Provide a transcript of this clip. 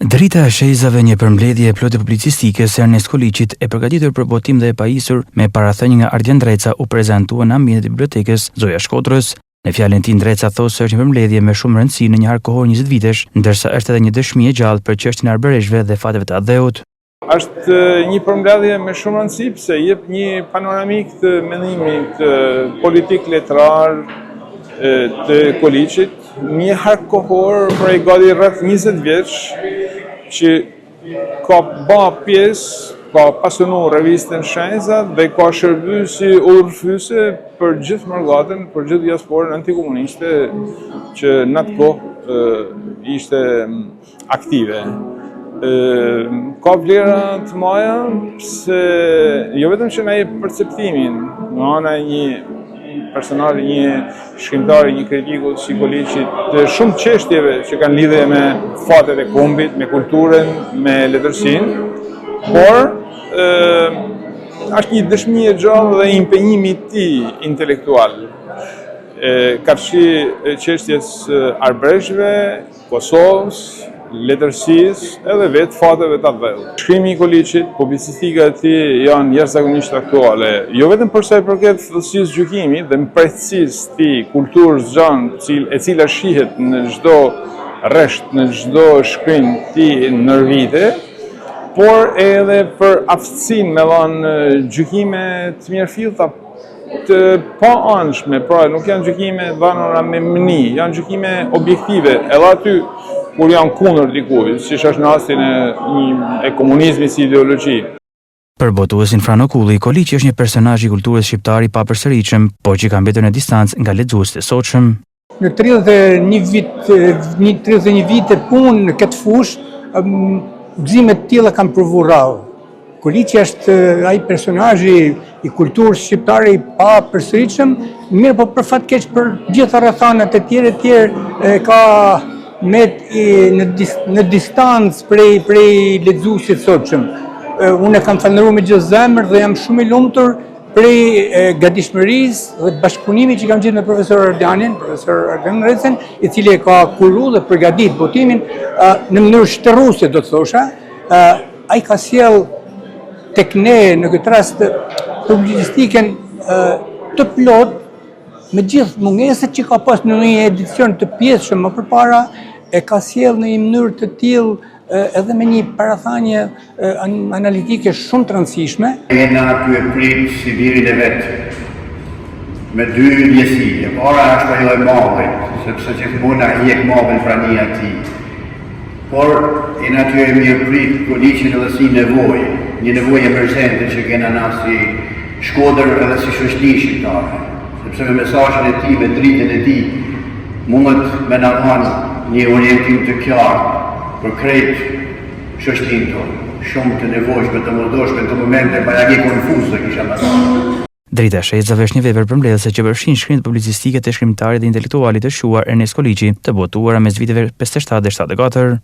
Drita e shejzave, një përmbledhje plotë publicistike se Ernest Koliçit e përgatitur për botim dhe e pajisur me parathënie nga Ardian Dreca u prezantua në ambientin e bibliotekës Zoja Shkodrës. Në fjalën e tij Dreca thosë se është një përmbledhje me shumë rëndësi në një harkohor 20 vitesh, ndërsa është edhe një dëshmi e gjallë për çështjen e arbereshve dhe fateve të adheut. Është një përmbledhje me shumë rëndësi pse jep një panoramik të mendimit politik letrar të Koliçit, një harkohor prej gati rreth 20 vjeç që ka ba pjesë, ka pasunu revistën Shenjza dhe ka shërby si udhëfyse për gjithë Mërgatën, për gjithë diasporën antikomuniste që në atë kohë ishte aktive. Ka vlera të maja se jo vetëm që na jep perceptimin nga ana e një personali, një shkrimtari, një kritiku si Koliçit të shumë çështjeve që kanë lidhje me fatet e kombit, me kulturën, me letërsinë, por është një dëshmi e gjallë dhe impenjimi i tij intelektual. Kafshi çështjes arbereshve, Kosovës, letërsisë edhe vetë fateve të adheut. Shkrimi i Koliçit, publicistika e tij janë jashtëzakonisht aktuale, jo vetëm për sa i përket thellësisë gjykimit dhe mprejtësisë të kulturës gjanë e cila shihet në çdo rresht, në çdo shkrim të tij ndër vite, por edhe për aftësinë me dhënë gjykime të mirëfillta, të pa anshme, pra nuk janë gjykime dhënura me mni, janë gjykime objektive, edhe aty kur janë kundër dikujt, siç është në rastin e komunizmit si ideologji. Për botuesin Frano Kulli, Koliçi është një personazh i kulturës shqiptare i papërsëritshëm, por që ka mbetur në distancë nga lexuesit e sotshëm. Në 31 vite punë në këtë fushë, gëzime të tilla kam provuar rrallë. Koliçi është ai personazhi i kulturës shqiptare i papërsëritshëm, mirë po për fat keq për gjitha rrethanat e tjerë ka në distancë prej lexuesit sotshëm. Unë e kam falënderuar me gjithë zemër dhe jam shumë i lumtur prej gatishmërisë dhe bashkëpunimit që kam gjetur me profesor Ardian Drecën, i cili e ka kuruar dhe përgatit botimin në mënyrë shtërruese, do të thosha. Ai ka sjell tek ne në këtë rast publicistikën të plot, me gjithë mungesat që ka pas në një edicion të pjesshëm më përpara, e ka sjell në një mënyrë të tillë edhe me një parathanie analitike shumë të rëndësishme. Jena aty e prit si birin e vetë, me dy ndjesi. E para është ajo e mallit, sepse gjithmonë i jep mallin prania e tij. Por jena aty e mirë prit Koliçin edhe si nevojë, një nevojë emergjente që kena na si Shkodër edhe si shoqëri shqiptare. Sepse me mesazhin e tij, me dritën e tij, mundet me na dhanë një orientim të qartë për krejt shoqërinë tonë. Shumë të nevojshme, të mërdorshme, në të momente bajagi konfuze kisha më thënë. Drita e shejzave është një vepër përmbledhëse që përfshin shkrimjet publicistike të shkrimtarit dhe intelektualit të shuar Ernest Koliçi, të botuara mes viteve 57 dhe 74.